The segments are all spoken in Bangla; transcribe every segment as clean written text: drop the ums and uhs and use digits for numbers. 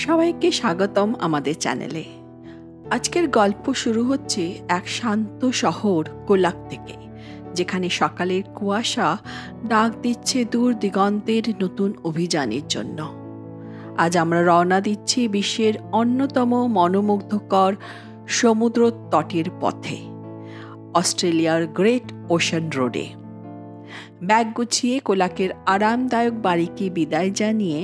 সবাইকে স্বাগতম আমাদের চ্যানেলে। আজকের গল্প শুরু হচ্ছে এক শান্ত শহর কোলাক থেকে, যেখানে সকালের কুয়াশা ডাক দিচ্ছে দূর দিগন্তের নতুন অভিযানের জন্য। আজ আমরা রওনা দিচ্ছি বিশ্বের অন্যতম মনোমুগ্ধকর সমুদ্র তটের পথে, অস্ট্রেলিয়ার গ্রেট ওশান রোডে। ব্যাগ গুছিয়ে কোলাকের আরামদায়ক বাড়িকে বিদায় জানিয়ে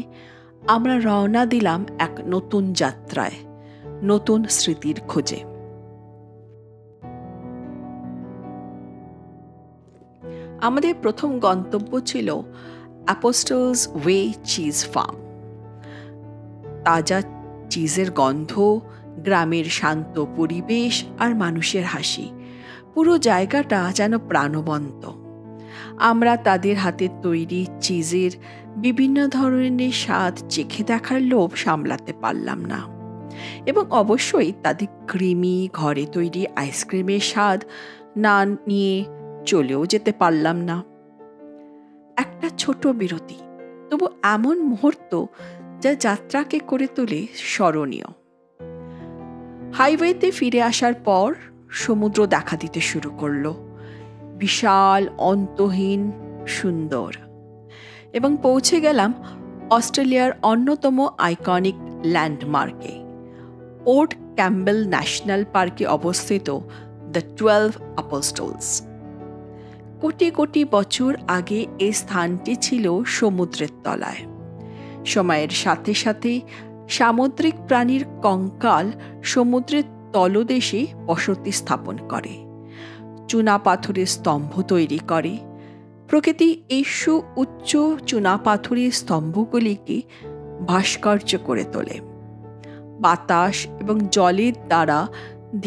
আমরা রওনা দিলাম এক নতুন যাত্রায়, নতুন স্মৃতির খোঁজে। আমাদের প্রথম গন্তব্য ছিল অ্যাপোস্টলস ওয়ে চিজ ফার্ম। তাজা চিজের গন্ধ, গ্রামের শান্ত পরিবেশ আর মানুষের হাসি, পুরো জায়গাটা যেন প্রাণবন্ত। আমরা তাদের হাতের তৈরি চিজের বিভিন্ন ধরনের স্বাদ চেখে দেখার লোভ সামলাতে পারলাম না, এবং অবশ্যই তাদের ক্রিমি ঘরে তৈরি আইসক্রিমের স্বাদ না নিয়ে চলেও যেতে পারলাম না। একটা ছোট বিরতি, তবু এমন মুহূর্ত যা যাত্রাকে করে তোলে স্মরণীয়। হাইওয়েতে ফিরে আসার পর সমুদ্র দেখা দিতে শুরু করলো, বিশাল, অন্তহীন, সুন্দর। এবং পৌঁছে গেলাম অস্ট্রেলিয়ার অন্যতম আইকনিক ল্যান্ডমার্কে, পোর্ট ক্যাম্বেল ন্যাশনাল পার্কে অবস্থিত দ্য 12 অ্যাপোস্টলস। কোটি কোটি বছর আগে এই স্থানটি ছিল সমুদ্রের তলায়। সময়ের সাথে সাথে সামুদ্রিক প্রাণীর কঙ্কাল সমুদ্রের তলদেশে বসতি স্থাপন করে, চুনা পাথরের স্তম্ভ তৈরি করে। প্রকৃতি এই সুউচ্চ চুনা পাথরের স্তম্ভগুলিকে ভাস্কর্য করে তোলে। বাতাস এবং জলের দ্বারা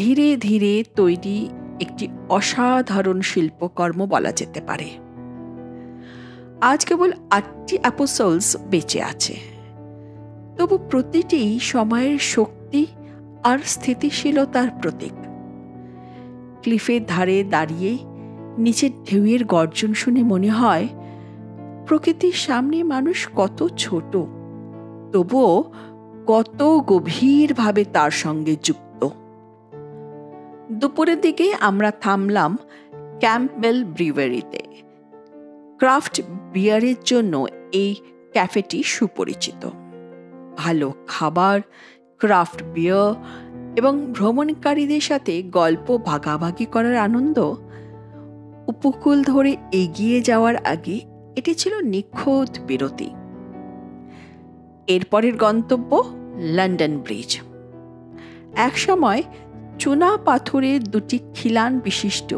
ধীরে ধীরে তৈরি একটি অসাধারণ শিল্পকর্ম বলা যেতে পারে। আজ কেবল 8টি অ্যাপোস্টলস বেঁচে আছে, তবু প্রতিটি সময়ের শক্তি আর স্থিতিশীলতার প্রতীক। ক্লিফের ধারে দাঁড়িয়ে নিচের ঢেউয়ের গর্জন শুনে মনে হয় প্রকৃতির সামনে মানুষ কত ছোট, তবুও কত গভীরভাবে তার সঙ্গে যুক্ত। দুপুরের দিকে আমরা থামলাম ক্যাম্পবেল ব্রিউয়ারিতে। ক্রাফট বিয়ারের জন্য এই ক্যাফেটি সুপরিচিত। ভালো খাবার, ক্রাফট বিয়ার এবং ভ্রমণকারীদের সাথে গল্প ভাগাভাগি করার আনন্দ। উপকূল ধরে এগিয়ে যাওয়ার আগে এটি ছিল নিখুঁত বিরতি। এরপরের গন্তব্য লন্ডন ব্রিজ। একসময় চুনা পাথরের দুটি খিলান বিশিষ্ট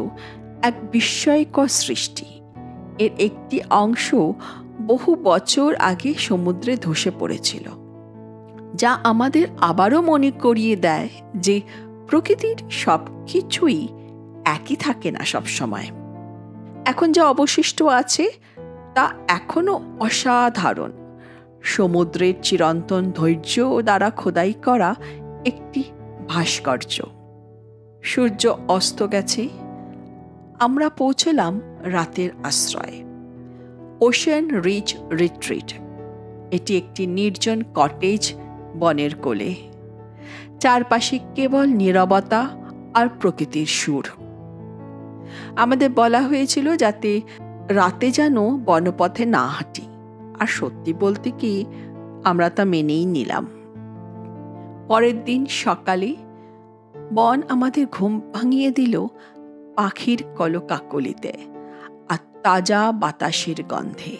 এক বিস্ময়কর সৃষ্টি। এর একটি অংশ বহু বছর আগে সমুদ্রে ধসে পড়েছিল, যা আমাদের আবারও মনে করিয়ে দেয় যে প্রকৃতির সব কিছুই একই থাকে না সব সময়। এখন যা অবশিষ্ট আছে তা এখনো অসাধারণ, সমুদ্রের চিরন্তন ধৈর্য দ্বারা খোদাই করা একটি ভাস্কর্য। সূর্য অস্ত গেছে, আমরা পৌঁছলাম রাতের আশ্রয়ে, ওশেন রিচ রিট্রিট। এটি একটি নির্জন কটেজ বনের কোলে, চারপাশে কেবল নীরবতা আর প্রকৃতির সুর। আমাদের বলা হয়েছিল যাতে রাতে যেন বনপথে না হাঁটি, আর সত্যি বলতে কি আমরা তা মেনেই নিলাম। পরের দিন সকালে বন আমাদের ঘুম ভাঙিয়ে দিল পাখির কলকাকলিতে আর তাজা বাতাসের গন্ধে।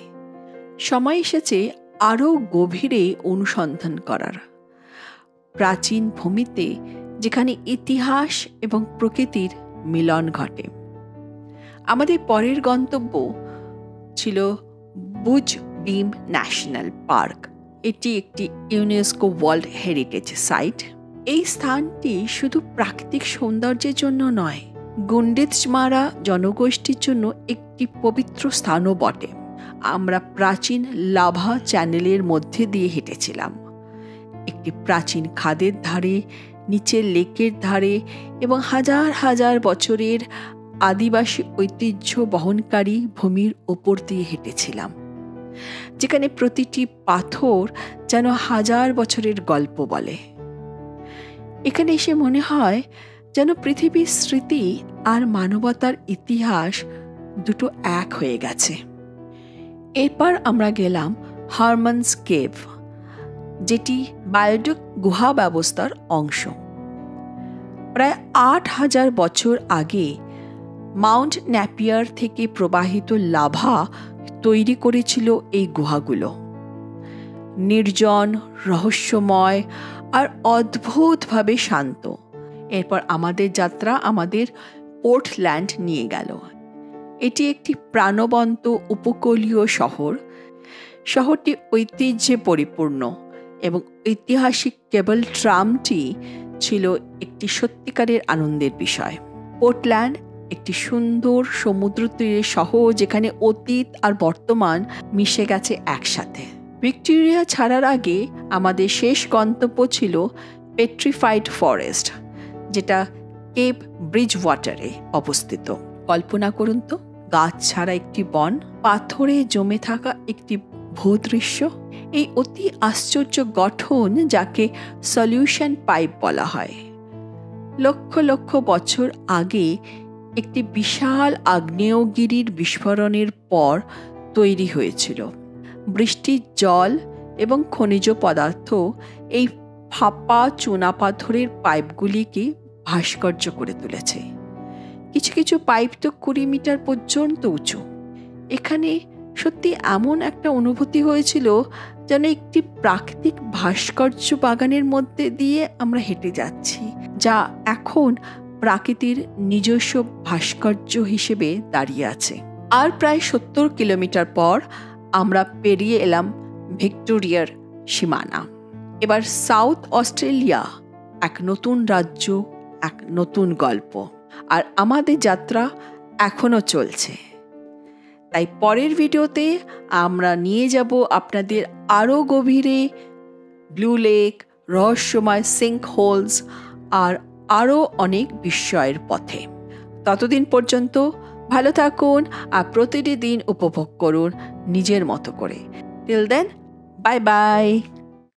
সময় এসেছে আরও গভীরে অনুসন্ধান করার। প্রাচীন ভূমিতে যেখানে ইতিহাস এবং প্রকৃতির মিলন ঘটে। আমাদের পরের গন্তব্য ছিল ভুজ বিম ন্যাশনাল পার্ক। এটি একটি ইউনেস্কো ওয়ার্ল্ড হেরিটেজ সাইট। এই স্থানটি শুধু প্রাকৃতিক সৌন্দর্যের জন্য নয়, গুন্ডেচমারা জনগোষ্ঠীর জন্য একটি পবিত্র স্থানও বটে। আমরা প্রাচীন লাভা চ্যানেলের মধ্যে দিয়ে হেঁটেছিলাম, একটি প্রাচীন খাদের ধারে, নিচের লেকের ধারে এবং হাজার হাজার বছরের আদিবাসী ঐতিহ্য বহনকারী ভূমির ওপর দিয়ে হেঁটেছিলাম, যেখানে প্রতিটি পাথর যেন হাজার বছরের গল্প বলে। এখানে এসে মনে হয় যেন পৃথিবীর স্মৃতি আর মানবতার ইতিহাস দুটো এক হয়ে গেছে। এরপর আমরা গেলাম হারমানস কেভ, যেটি বায়োডুক গুহা ব্যবস্থার অংশ। প্রায় ৮,০০০ বছর আগে মাউন্ট ন্যাপিয়ার থেকে প্রবাহিত লাভা তৈরি করেছিল এই গুহাগুলো। নির্জন, রহস্যময় আর অদ্ভুতভাবে শান্ত। এরপর আমাদের যাত্রা আমাদের পোর্টল্যান্ড নিয়ে গেল। এটি একটি প্রাণবন্ত উপকূলীয় শহর। শহরটি ঐতিহ্যে পরিপূর্ণ এবং ঐতিহাসিক কেবল ট্রামটি ছিল একটি সত্যিকারের আনন্দের বিষয়। পোর্টল্যান্ড একটি সুন্দর সমুদ্র তীরের শহর, যেখানে অতীত আর বর্তমান মিশে গেছে একসাথে। ভিক্টোরিয়া ছাড়ার আগে আমাদের শেষ গন্তব্য ছিল পেট্রিফাইড ফরেস্ট, যেটা কেপ ব্রিজওয়াটারে অবস্থিত। কল্পনা করুন তো, গাছ ছাড়া একটি বন, পাথরে জমে থাকা একটি ভূদৃশ্য। এই অতি আশ্চর্য গঠন, যাকে সলিউশন পাইপ বলা হয়, লক্ষ লক্ষ বছর আগে একটি বিশাল আগ্নেয়গিরির বিস্ফোরণের পর তৈরি হয়েছিল। বৃষ্টির জল এবং খনিজ পদার্থ এই ফাঁপা চুনাপাথরের পাইপগুলিকে ভাস্কর্য করে তুলেছে। কিছু কিছু পাইপ তো ২০ মিটার পর্যন্ত উঁচু। এখানে সত্যি এমন একটা অনুভূতি হয়েছিল যেন একটি প্রাকৃতিক ভাস্কর্য বাগানের মধ্যে দিয়ে আমরা হেঁটে যাচ্ছি, যা এখন প্রাকৃতির নিজস্ব ভাস্কর্য হিসেবে দাঁড়িয়ে আছে। আর প্রায় ৭০ কিলোমিটার পর আমরা পেরিয়ে এলাম ভিক্টোরিয়ার সীমানা। এবার সাউথ অস্ট্রেলিয়া, এক নতুন রাজ্য, এক নতুন গল্প। আর আমাদের যাত্রা এখনো চলছে। তাই পরের ভিডিওতে আমরা নিয়ে যাব আপনাদের আরও গভীরে, ব্লু লেক, রহস্যময় সিঙ্ক হোলস আর আরও অনেক বিস্ময়ের পথে। ততদিন পর্যন্ত ভালো থাকুন আর প্রতিটি দিন উপভোগ করুন নিজের মতো করে। Till then, bye by.